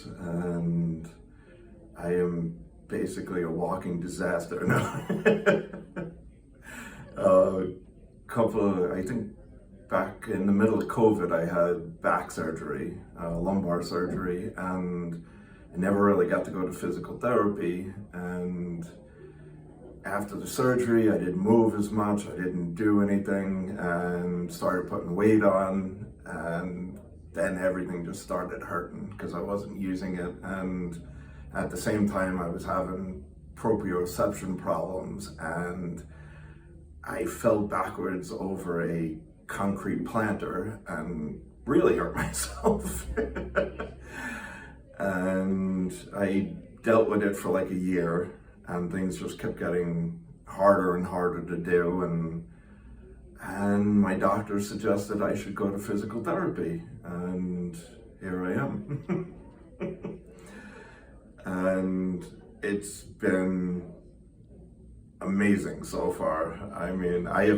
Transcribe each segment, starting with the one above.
And I am basically a walking disaster now. I think back in the middle of COVID, I had back surgery, lumbar surgery, and I never really got to go to physical therapy. And after the surgery, I didn't move as much, I didn't do anything, and started putting weight on, and then everything just started hurting because I wasn't using it. And at the same time, I was having proprioception problems, and I fell backwards over a concrete planter and really hurt myself. And I dealt with it for like a year, and things just kept getting harder and harder to do, and my doctor suggested I should go to physical therapy, and here I am. And it's been amazing so far. I mean, I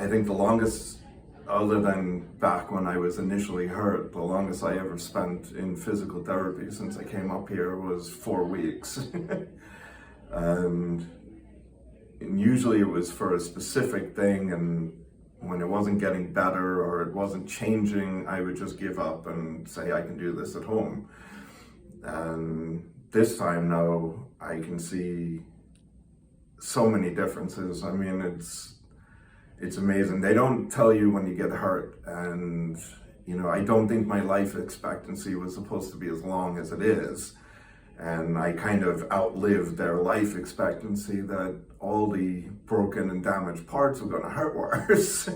think the longest, other than back when I was initially hurt, the longest I ever spent in physical therapy since I came up here was 4 weeks. And usually it was for a specific thing, and when it wasn't getting better or it wasn't changing, I would just give up and say I can do this at home. And this time now, I can see so many differences. I mean, it's amazing. They don't tell you when you get hurt, and I don't think my life expectancy was supposed to be as long as it is. And I kind of outlived their life expectancy, that all the broken and damaged parts were gonna hurt worse.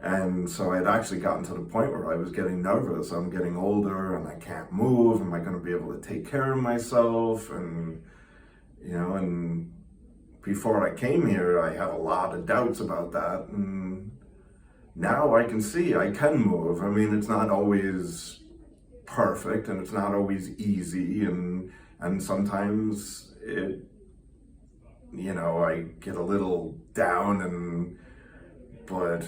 And so I'd actually gotten to the point where I was getting nervous. I'm getting older and I can't move. Am I gonna be able to take care of myself? And before I came here, I had a lot of doubts about that. And now I can see I can move. I mean, it's not always perfect, and it's not always easy, and sometimes I get a little down, but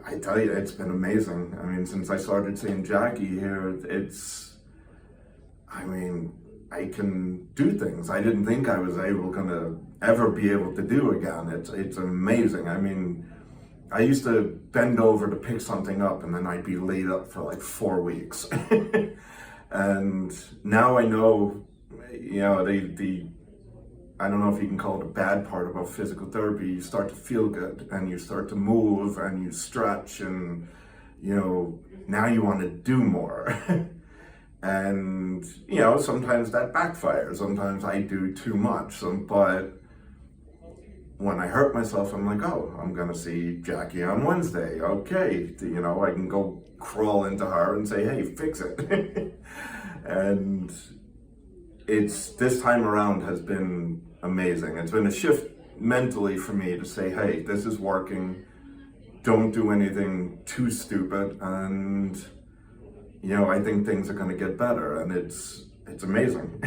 I tell you, it's been amazing. I mean, since I started seeing Jackie here, I can do things I didn't think I was ever be able to do again. It's amazing. I mean, I used to bend over to pick something up, and then I'd be laid up for like 4 weeks. And now I know, I don't know if you can call it a bad part about physical therapy. You start to feel good, and you start to move, and you stretch, and now you want to do more. And sometimes that backfires. Sometimes I do too much. But when I hurt myself, I'm like, oh, I'm gonna see Jackie on Wednesday. Okay, I can go crawl into her and say, hey, fix it. And this time around has been amazing. It's been a shift mentally for me to say, hey, this is working. Don't do anything too stupid. And I think things are gonna get better, and it's amazing.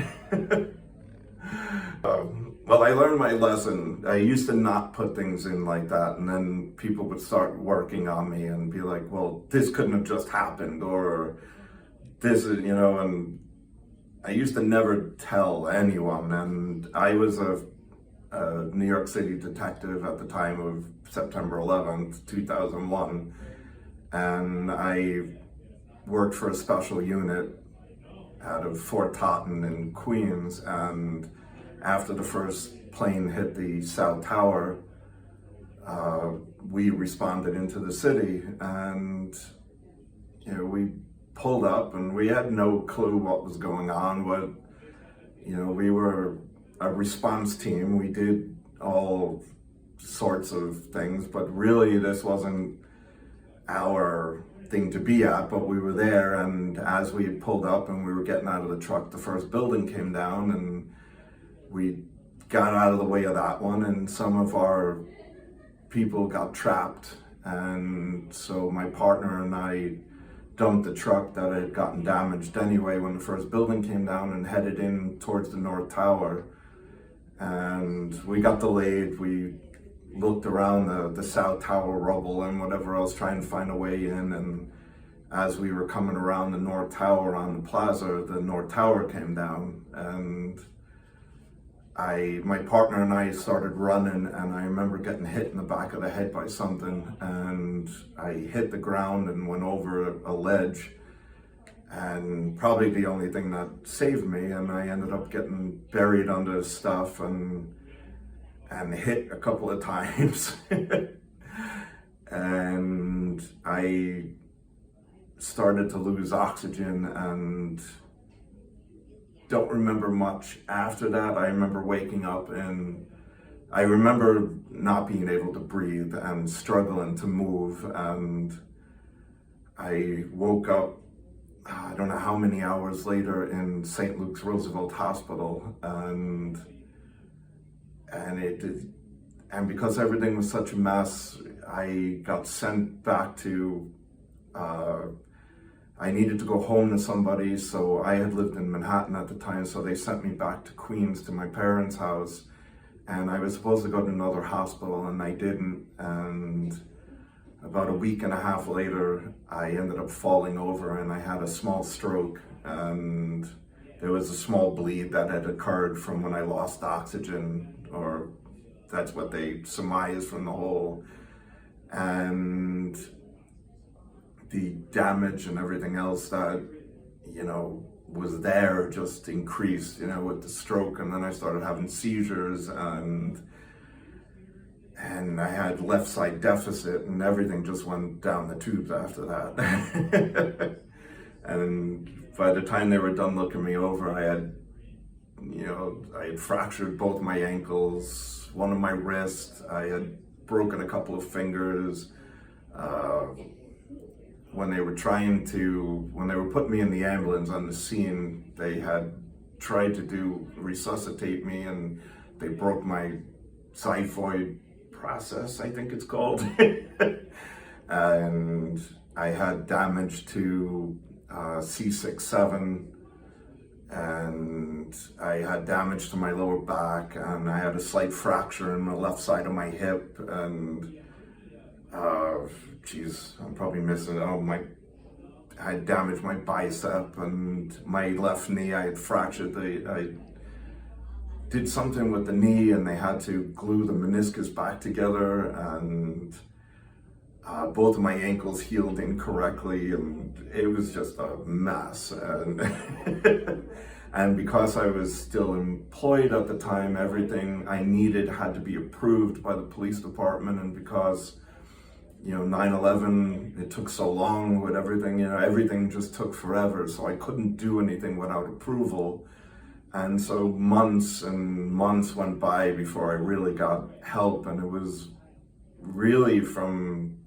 Well, I learned my lesson. I used to not put things in like that, and then people would start working on me and be like, well, this couldn't have just happened, or this is, and I used to never tell anyone. And I was a New York City detective at the time of September 11th, 2001, and I worked for a special unit out of Fort Totten in Queens. And after the first plane hit the South Tower, we responded into the city, and we pulled up, and we had no clue what was going on. We were a response team. We did all sorts of things, but really this wasn't our thing to be at, but we were there. And as we pulled up and we were getting out of the truck, the first building came down, and we got out of the way of that one, and some of our people got trapped. And so my partner and I dumped the truck that had gotten damaged anyway when the first building came down, and headed in towards the North Tower. And we got delayed. We looked around the South Tower rubble and whatever else, trying to find a way in, as we were coming around the North Tower on the plaza, the North Tower came down, and my partner and I started running, and I remember getting hit in the back of the head by something, and I hit the ground and went over a ledge, and probably the only thing that saved me, and I ended up getting buried under stuff and hit a couple of times. And I started to lose oxygen and don't remember much after that. I remember waking up and I remember not being able to breathe and struggling to move, and I woke up I don't know how many hours later in St. Luke's Roosevelt Hospital, and because everything was such a mess, I got sent back to, I needed to go home to somebody, so I had lived in Manhattan at the time, so they sent me back to Queens to my parents' house, and I was supposed to go to another hospital and I didn't, and about a week and a half later, I ended up falling over and I had a small stroke, and there was a small bleed that had occurred from when I lost oxygen, or that's what they surmised from the whole. And the damage and everything else that, was there just increased, with the stroke. And then I started having seizures, and I had left side deficit, and everything just went down the tubes after that. And by the time they were done looking me over, I had fractured both my ankles, one of my wrists, I had broken a couple of fingers. When they were putting me in the ambulance on the scene, they had tried to resuscitate me, and they broke my xiphoid process, I think it's called. And I had damage to C6-7, and I had damage to my lower back, and I had a slight fracture in the left side of my hip, and I'm probably missing it. I had damaged my bicep, and my left knee I had fractured. I did something with the knee, and they had to glue the meniscus back together, and both of my ankles healed incorrectly, and it was just a mess. And and because I was still employed at the time, everything I needed had to be approved by the police department, and because 9/11, it took so long with everything, everything just took forever, so I couldn't do anything without approval. And so months and months went by before I really got help, and it was really from,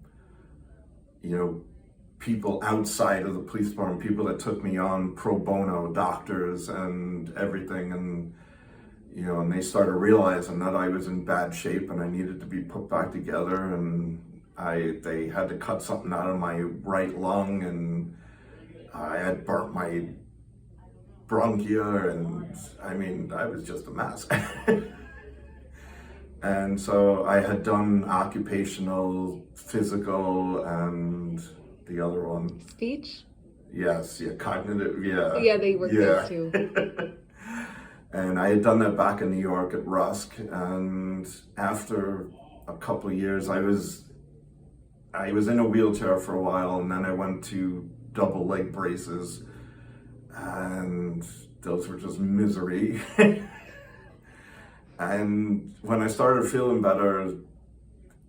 people outside of the police department, people that took me on pro bono, doctors and everything, and and they started realizing that I was in bad shape and I needed to be put back together, and they had to cut something out of my right lung, and I had burnt my bronchia, and I was just a mess. And so I had done occupational, physical, and the other one. Speech? Yes, cognitive, yeah. Yeah, they work those too. And I had done that back in New York at Rusk, and after a couple of years, I was in a wheelchair for a while, and then I went to double leg braces, and those were just misery. And when I started feeling better,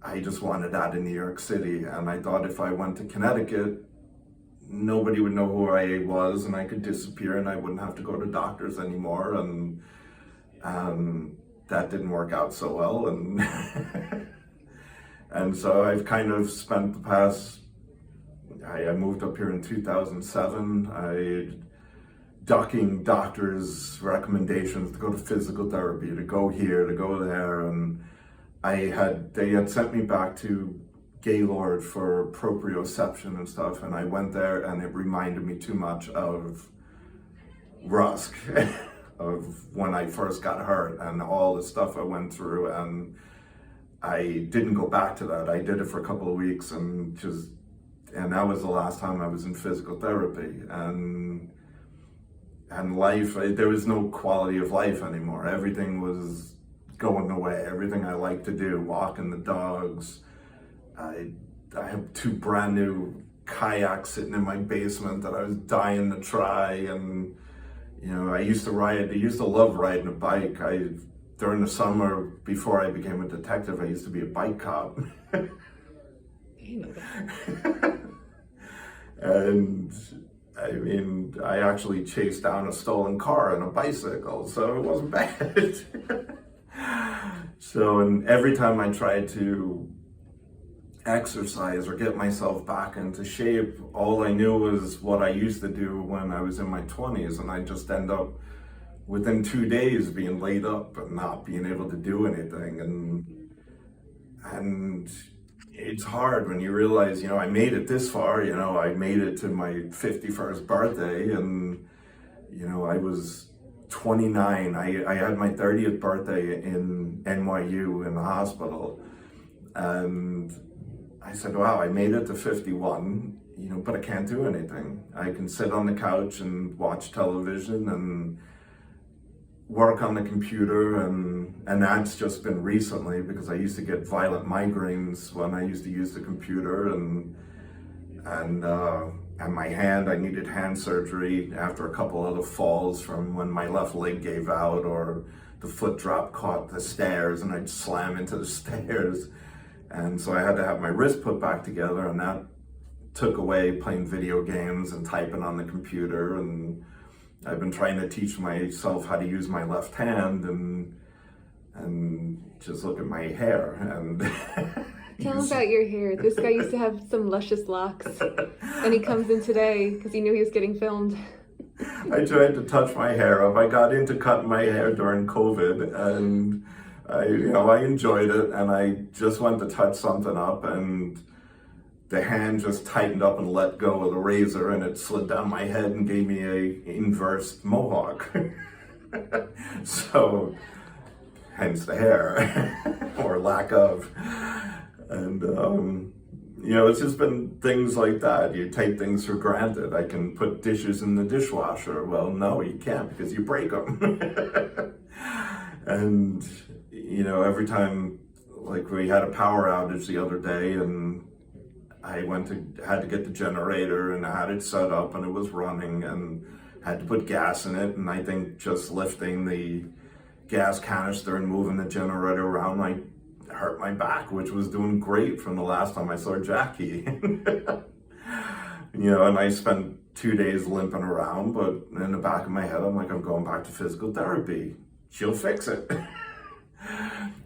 I just wanted out of New York City, and I thought if I went to Connecticut, nobody would know who I was, and I could disappear, and I wouldn't have to go to doctors anymore, and that didn't work out so well, and and so I've kind of spent the past, I moved up here in 2007, ducking doctors' recommendations to go to physical therapy, to go here, to go there, and they had sent me back to Gaylord for proprioception and stuff, and I went there, and it reminded me too much of Rusk, of when I first got hurt and all the stuff I went through, and I didn't go back to that. I did it for a couple of weeks, and and that was the last time I was in physical therapy. And life, there was no quality of life anymore. Everything was going away. Everything I like to do, walking the dogs. I have 2 brand new kayaks sitting in my basement that I was dying to try. And I used to love riding a bike. During the summer, before I became a detective, I used to be a bike cop. And I mean, I actually chased down a stolen car on a bicycle, so it wasn't bad. So, and every time I tried to exercise or get myself back into shape, all I knew was what I used to do when I was in my 20s, and I just end up within 2 days being laid up and not being able to do anything. And it's hard when you realize, I made it this far. I made it to my 51st birthday, and I was 29. I had my 30th birthday in NYU in the hospital, and I said, wow, I made it to 51, but I can't do anything. I can sit on the couch and watch television and work on the computer, and that's just been recently, because I used to get violent migraines when I used to use the computer, and my hand, I needed hand surgery after a couple other falls from when my left leg gave out, or the foot drop caught the stairs and I'd slam into the stairs. And so I had to have my wrist put back together, and that took away playing video games and typing on the computer. And I've been trying to teach myself how to use my left hand, and just look at my hair. And tell him about your hair. This guy used to have some luscious locks, and he comes in today because he knew he was getting filmed. I tried to touch my hair up. I got into cutting my hair during COVID, and I enjoyed it, and I just went to touch something up, and the hand just tightened up and let go of the razor, and it slid down my head and gave me a inverse mohawk. So, hence the hair, or lack of. And, it's just been things like that. You take things for granted. I can put dishes in the dishwasher. Well, no, you can't, because you break them. And, every time, like, we had a power outage the other day, and I had to get the generator, and I had it set up, and it was running, and had to put gas in it. And I think just lifting the gas canister and moving the generator around, I hurt my back, which was doing great from the last time I saw Jackie. And I spent 2 days limping around, but in the back of my head, I'm like, I'm going back to physical therapy. She'll fix it.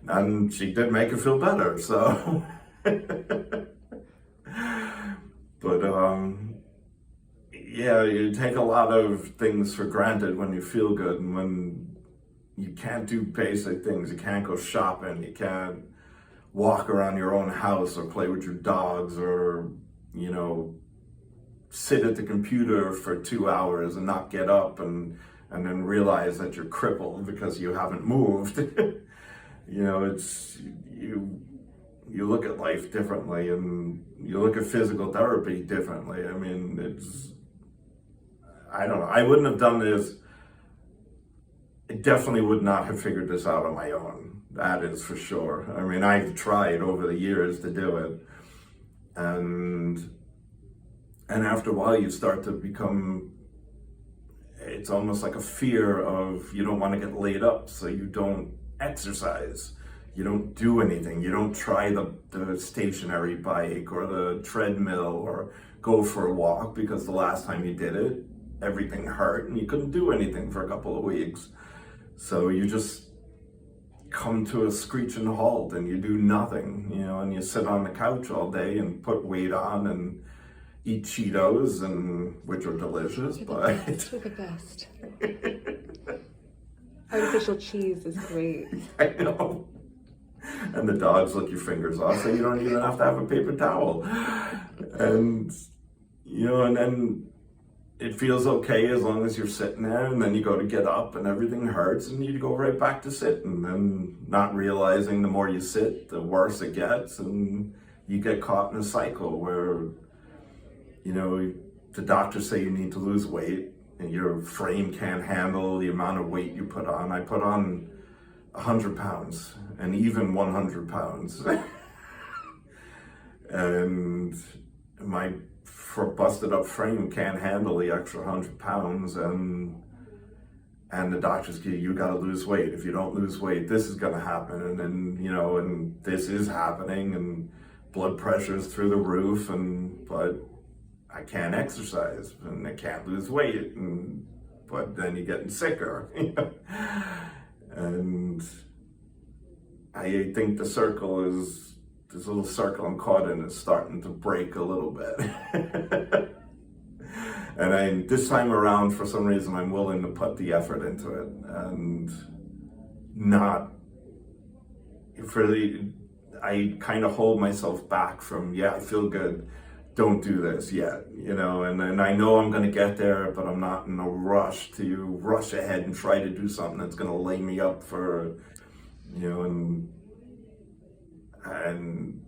And she did make it feel better, so. But you take a lot of things for granted when you feel good, and when you can't do basic things. You can't go shopping, you can't walk around your own house or play with your dogs, or sit at the computer for 2 hours and not get up, and then realize that you're crippled because you haven't moved. It's you look at life differently, and you look at physical therapy differently. I mean, I don't know. I wouldn't have done this. I definitely would not have figured this out on my own. That is for sure. I mean, I've tried over the years to do it. And after a while, you start to become, it's almost like a fear of, you don't want to get laid up, so you don't exercise. You don't do anything. You don't try the stationary bike or the treadmill or go for a walk, because the last time you did it, everything hurt and you couldn't do anything for a couple of weeks. So you just come to a screeching halt and you do nothing, and you sit on the couch all day and put weight on and eat Cheetos, which are delicious, but They're the best. Artificial cheese is great. I know. And the dogs lick your fingers off, so you don't even have to have a paper towel. And and then it feels okay as long as you're sitting there, and then you go to get up and everything hurts, and you go right back to sitting, and not realizing the more you sit, the worse it gets, and you get caught in a cycle where you know, the doctors say you need to lose weight and your frame can't handle the amount of weight you put on. I put on 100 pounds and even 100 pounds. And my busted up frame can't handle the extra 100 pounds, and the doctors go, you got to lose weight. If you don't lose weight, this is going to happen. And then, you know, and this is happening, and blood pressure's through the roof, but I can't exercise and I can't lose weight, but then you're getting sicker. And I think this little circle I'm caught in is starting to break a little bit. And this time around, for some reason, I'm willing to put the effort into it and not really, I kind of hold myself back from, yeah, I feel good, don't do this yet, you know, and I know I'm going to get there, but I'm not in a rush to rush ahead and try to do something that's going to lay me up for, you know, and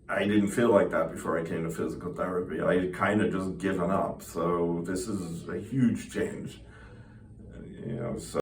I didn't feel like that before I came to physical therapy. I had kind of just given up. So this is a huge change, you know, so.